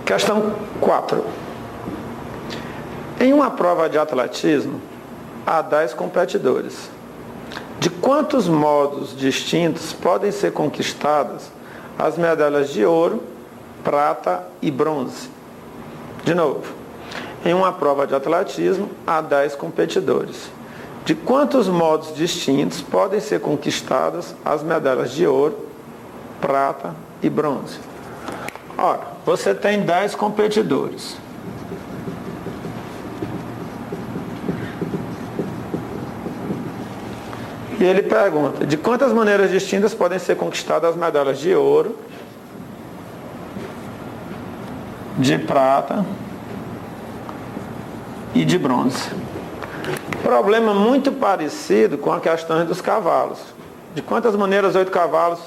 Questão 4. Em uma prova de atletismo, há 10 competidores. De quantos modos distintos podem ser conquistadas as medalhas de ouro, prata e bronze? De novo, em uma prova de atletismo, há 10 competidores. De quantos modos distintos podem ser conquistadas as medalhas de ouro, prata e bronze? Ora, você tem 10 competidores. E ele pergunta, de quantas maneiras distintas podem ser conquistadas as medalhas de ouro, de prata e de bronze? Problema muito parecido com a questão dos cavalos. De quantas maneiras 8 cavalos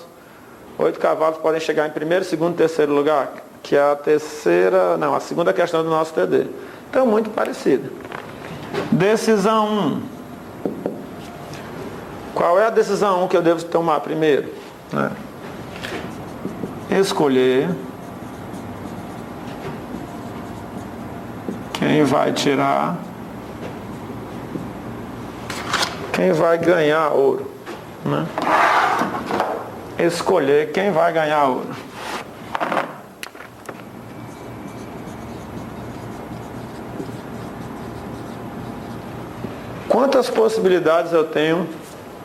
podem chegar em primeiro, segundo e terceiro lugar? Que é a segunda questão do nosso TD. Então, muito parecido. Decisão 1. Qual é a decisão 1 que eu devo tomar primeiro? Escolher quem vai tirar, quem vai ganhar ouro. Escolher quem vai ganhar ouro. Quantas possibilidades eu tenho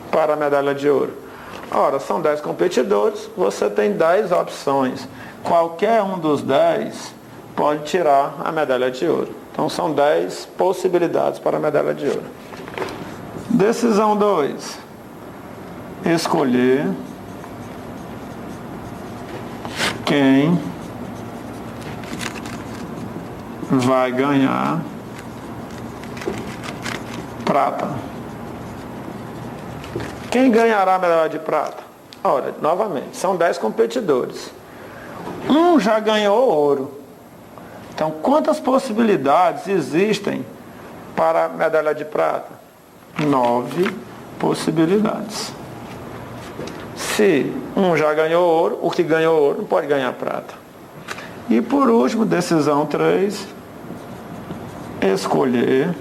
para a medalha de ouro? Ora, são 10 competidores, você tem 10 opções. Qualquer um dos 10 pode tirar a medalha de ouro. Então são 10 possibilidades para a medalha de ouro. Decisão 2. Escolher quem vai ganhar prata. Quem ganhará a medalha de prata? Ora, novamente, são 10 competidores. Um já ganhou ouro. Então, quantas possibilidades existem para a medalha de prata? 9 possibilidades. Se um já ganhou ouro, o que ganhou ouro não pode ganhar prata. E por último, decisão 3, escolher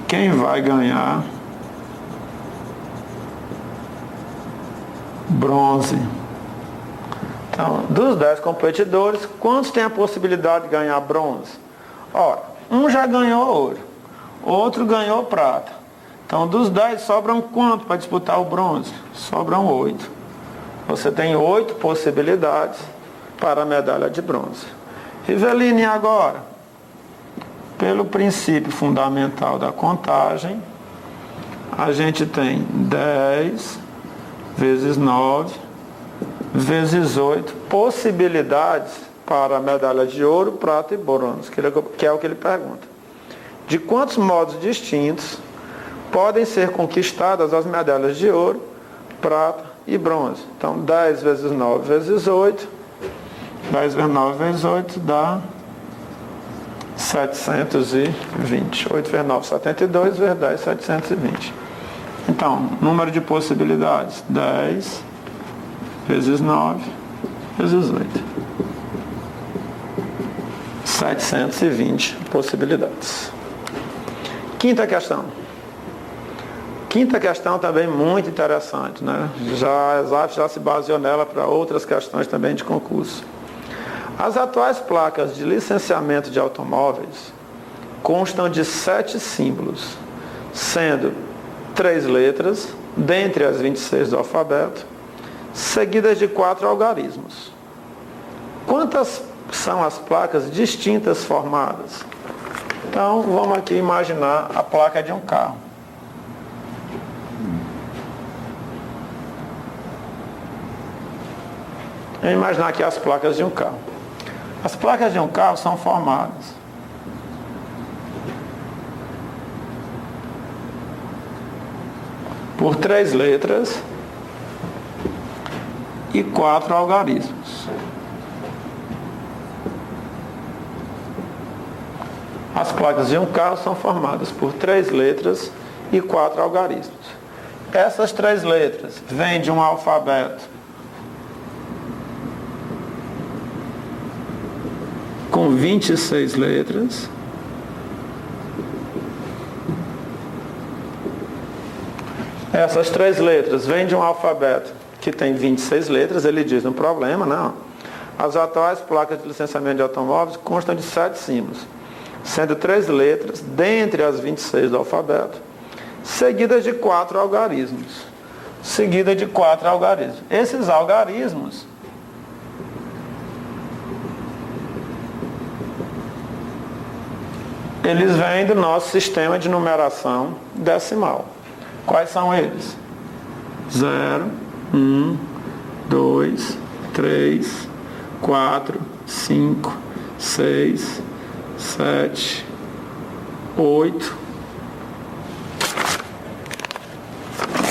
quem vai ganhar bronze. Então, dos 10 competidores, quantos têm a possibilidade de ganhar bronze? Ora, um já ganhou ouro, outro ganhou prata. Então, dos 10, sobram quanto para disputar o bronze? Sobram 8. Você tem 8 possibilidades para a medalha de bronze. Riveline, agora, pelo princípio fundamental da contagem, a gente tem 10 vezes 9 vezes 8 possibilidades para a medalha de ouro, prata e bronze, que é o que ele pergunta. De quantos modos distintos podem ser conquistadas as medalhas de ouro, prata e bronze? Então, 10 vezes 9 vezes 8, 10 vezes 9 vezes 8 dá 720. 8 vezes 9, 72, vezes 10, 720. Então, número de possibilidades, 10 vezes 9 vezes 8. 720 possibilidades. Quinta questão. Quinta questão também muito interessante, né? A Exaf já se baseou nela para outras questões também de concurso. As atuais placas de licenciamento de automóveis constam de 7 símbolos, sendo 3 letras, dentre as 26 do alfabeto, seguidas de 4 algarismos. Quantas são as placas distintas formadas? Então, vamos aqui imaginar a placa de um carro. Vamos imaginar aqui as placas de um carro. As placas de um carro são formadas por 3 letras e 4 algarismos. As placas de um carro são formadas por 3 letras e 4 algarismos. Essas 3 letras vêm de um alfabeto com 26 letras. Essas 3 letras vêm de um alfabeto que tem 26 letras, ele diz no problema, não. As atuais placas de licenciamento de automóveis constam de 7 símbolos, sendo 3 letras dentre as 26 do alfabeto, seguidas de 4 algarismos. Esses algarismos eles vêm do nosso sistema de numeração decimal. Quais são eles? 0, 1, 2, 3, 4, 5, 6, 7, 8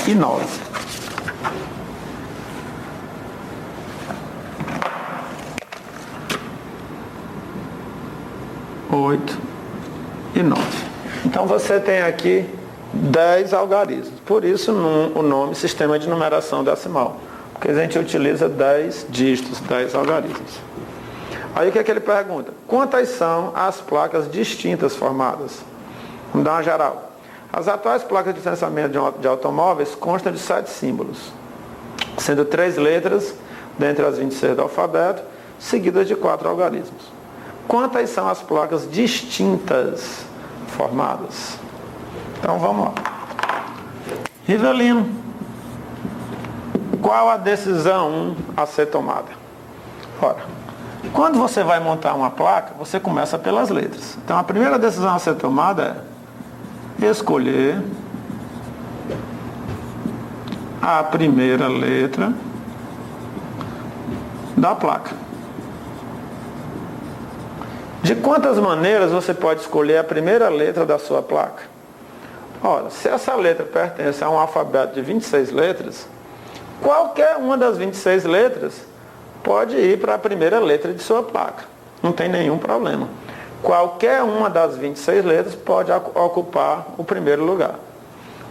e 9. E 9. Então você tem aqui 10 algarismos. Por isso o nome sistema de numeração decimal. Porque a gente utiliza 10 dígitos, 10 algarismos. Aí o que é que ele pergunta? Quantas são as placas distintas formadas? Vamos dar uma geral. As atuais placas de licenciamento de automóveis constam de 7 símbolos, sendo 3 letras dentre as 26 do alfabeto, seguidas de 4 algarismos. Quantas são as placas distintas formadas? Então vamos lá. Rivelino, qual a decisão a ser tomada? Ora, quando você vai montar uma placa, você começa pelas letras. Então a primeira decisão a ser tomada é escolher a primeira letra da placa. De quantas maneiras você pode escolher a primeira letra da sua placa? Ora, se essa letra pertence a um alfabeto de 26 letras, qualquer uma das 26 letras pode ir para a primeira letra de sua placa. Não tem nenhum problema. Qualquer uma das 26 letras pode ocupar o primeiro lugar.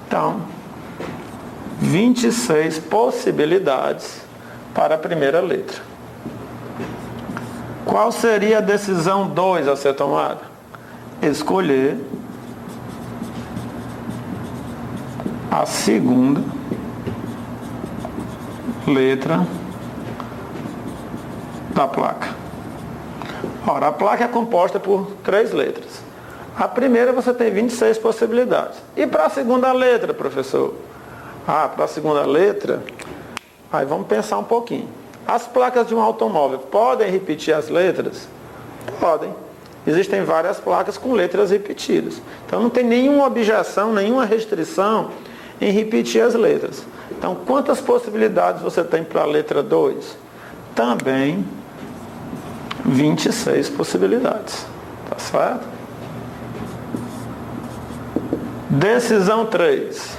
Então, 26 possibilidades para a primeira letra. Qual seria a decisão 2 a ser tomada? Escolher a segunda letra da placa. Ora, a placa é composta por 3 letras. A primeira você tem 26 possibilidades. E para a segunda letra, professor? Para a segunda letra, aí vamos pensar um pouquinho. As placas de um automóvel podem repetir as letras? Podem. Existem várias placas com letras repetidas. Então não tem nenhuma objeção, nenhuma restrição em repetir as letras. Então quantas possibilidades você tem para a letra 2? Também 26 possibilidades. Tá certo? Decisão 3.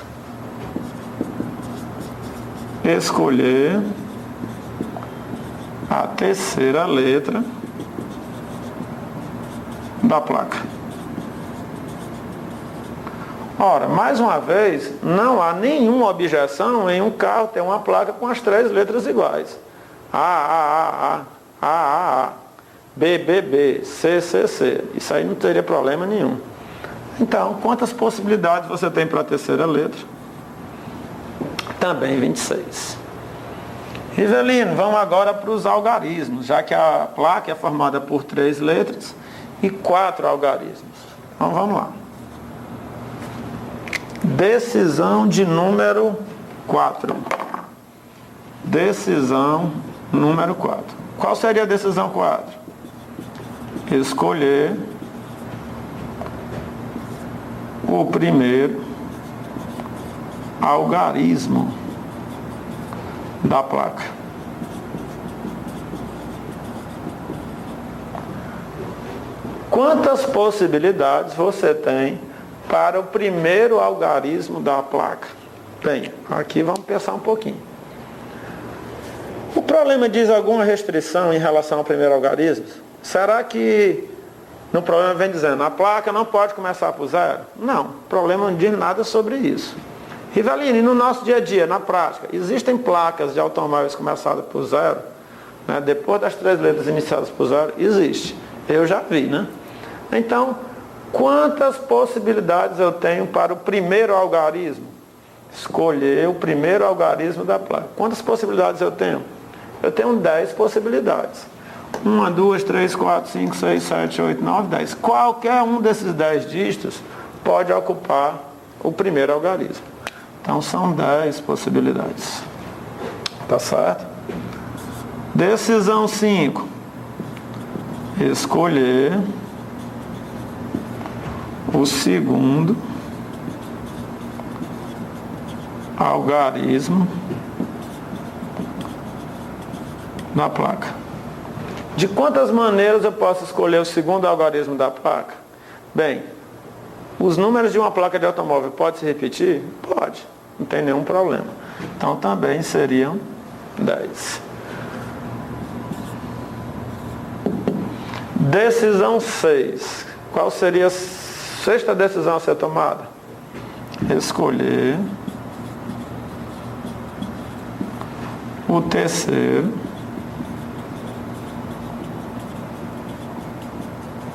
Escolher a terceira letra da placa. Ora, mais uma vez, não há nenhuma objeção em um carro ter uma placa com as 3 letras iguais. A, B, B, B, C, C, C. Isso aí não teria problema nenhum. Então, quantas possibilidades você tem para a terceira letra? Também 26. Rivelino, vamos agora para os algarismos, já que a placa é formada por 3 letras e 4 algarismos. Então vamos lá. Decisão de número 4. Decisão número 4. Qual seria a decisão 4? Escolher o primeiro algarismo da placa. Quantas possibilidades você tem para o primeiro algarismo da placa? Bem, aqui vamos pensar um pouquinho. O problema diz alguma restrição em relação ao primeiro algarismo? Será que no problema vem dizendo a placa não pode começar por 0? Não, o problema não diz nada sobre isso. Rivelino, e no nosso dia a dia, na prática, existem placas de automóveis começadas por 0? Né? Depois das 3 letras iniciadas por 0, existe. Eu já vi, né? Então, quantas possibilidades eu tenho para o primeiro algarismo? Escolher o primeiro algarismo da placa. Quantas possibilidades eu tenho? Eu tenho 10 possibilidades. 1, 2, 3, 4, 5, 6, 7, 8, 9, 10. Qualquer um desses 10 dígitos pode ocupar o primeiro algarismo. Então, são 10 possibilidades. Tá certo? Decisão 5. Escolher o segundo algarismo da placa. De quantas maneiras eu posso escolher o segundo algarismo da placa? Bem, os números de uma placa de automóvel podem se repetir? Pode, não tem nenhum problema. Então também seriam 10. Decisão 6. Qual seria a sexta decisão a ser tomada? Escolher o terceiro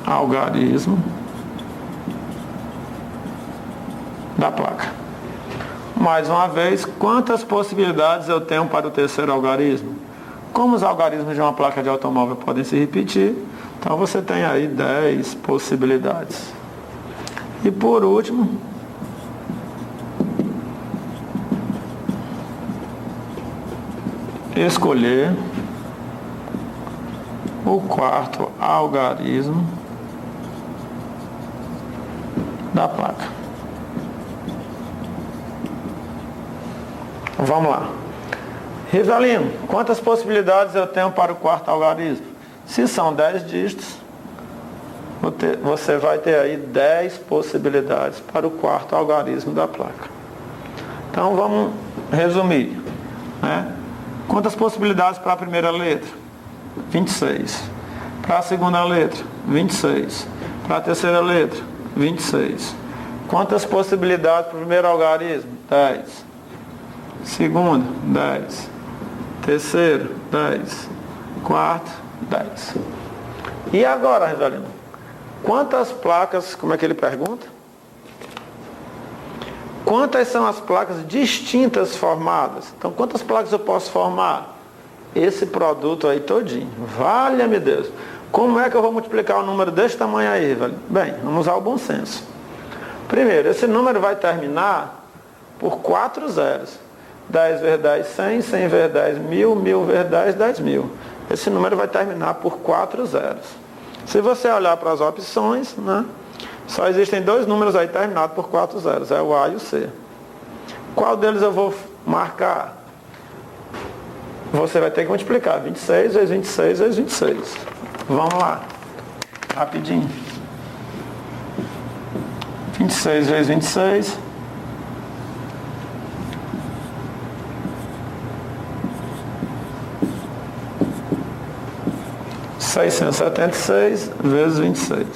algarismo da placa. Mais uma vez, quantas possibilidades eu tenho para o terceiro algarismo? Como os algarismos de uma placa de automóvel podem se repetir, então você tem aí 10 possibilidades. E por último, escolher o quarto algarismo da placa. Vamos lá. Rivelino, quantas possibilidades eu tenho para o quarto algarismo? Se são 10 dígitos, você vai ter aí 10 possibilidades para o quarto algarismo da placa. Então vamos resumir, né? Quantas possibilidades para a primeira letra? 26. Para a segunda letra? 26. Para a terceira letra? 26. Quantas possibilidades para o primeiro algarismo? 10. Segundo, 10. Terceiro, 10. Quarto, 10. E agora, Rivelino? Quantas placas, como é que ele pergunta? Quantas são as placas distintas formadas? Então, quantas placas eu posso formar? Esse produto aí todinho. Valha-me Deus. Como é que eu vou multiplicar um número desse tamanho aí, velho? Bem, vamos usar o bom senso. Primeiro, esse número vai terminar por 4 zeros. 10 vezes 10, 100, 100 vezes 10, 1000, 1000 vezes 10, 10 mil. Esse número vai terminar por 4 zeros. Se você olhar para as opções, né, só existem 2 números aí terminados por 4 zeros, é o A e o C. Qual deles eu vou marcar? Você vai ter que multiplicar 26 vezes 26 vezes 26. Vamos lá, rapidinho. 26 vezes 26. 676 vezes 26.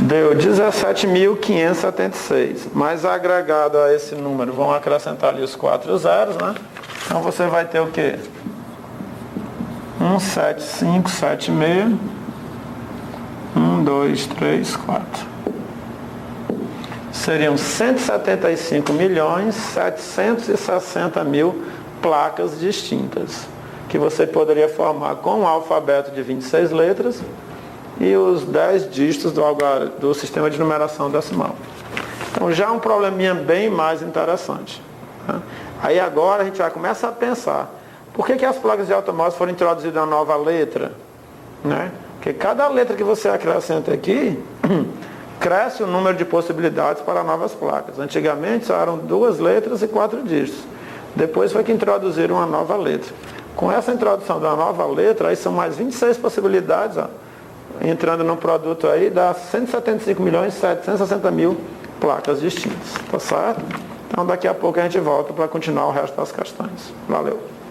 Deu 17.576, mas agregado a esse número, vão acrescentar ali os 4 zeros, né? Então você vai ter o quê? 17576, 1, 2, 3, 4. Seriam 175.760.000 placas distintas, que você poderia formar com um alfabeto de 26 letras, e os 10 dígitos do sistema de numeração decimal. Então já um probleminha bem mais interessante. Né? Aí agora a gente vai começar a pensar, por que as placas de automóveis foram introduzidas uma nova letra? Né? Porque cada letra que você acrescenta aqui, cresce o número de possibilidades para novas placas. Antigamente só eram 2 letras e 4 dígitos. Depois foi que introduziram uma nova letra. Com essa introdução da nova letra, aí são mais 26 possibilidades, ó, entrando no produto aí, dá 175.760.000 placas distintas, tá certo? Então daqui a pouco a gente volta para continuar o resto das questões. Valeu!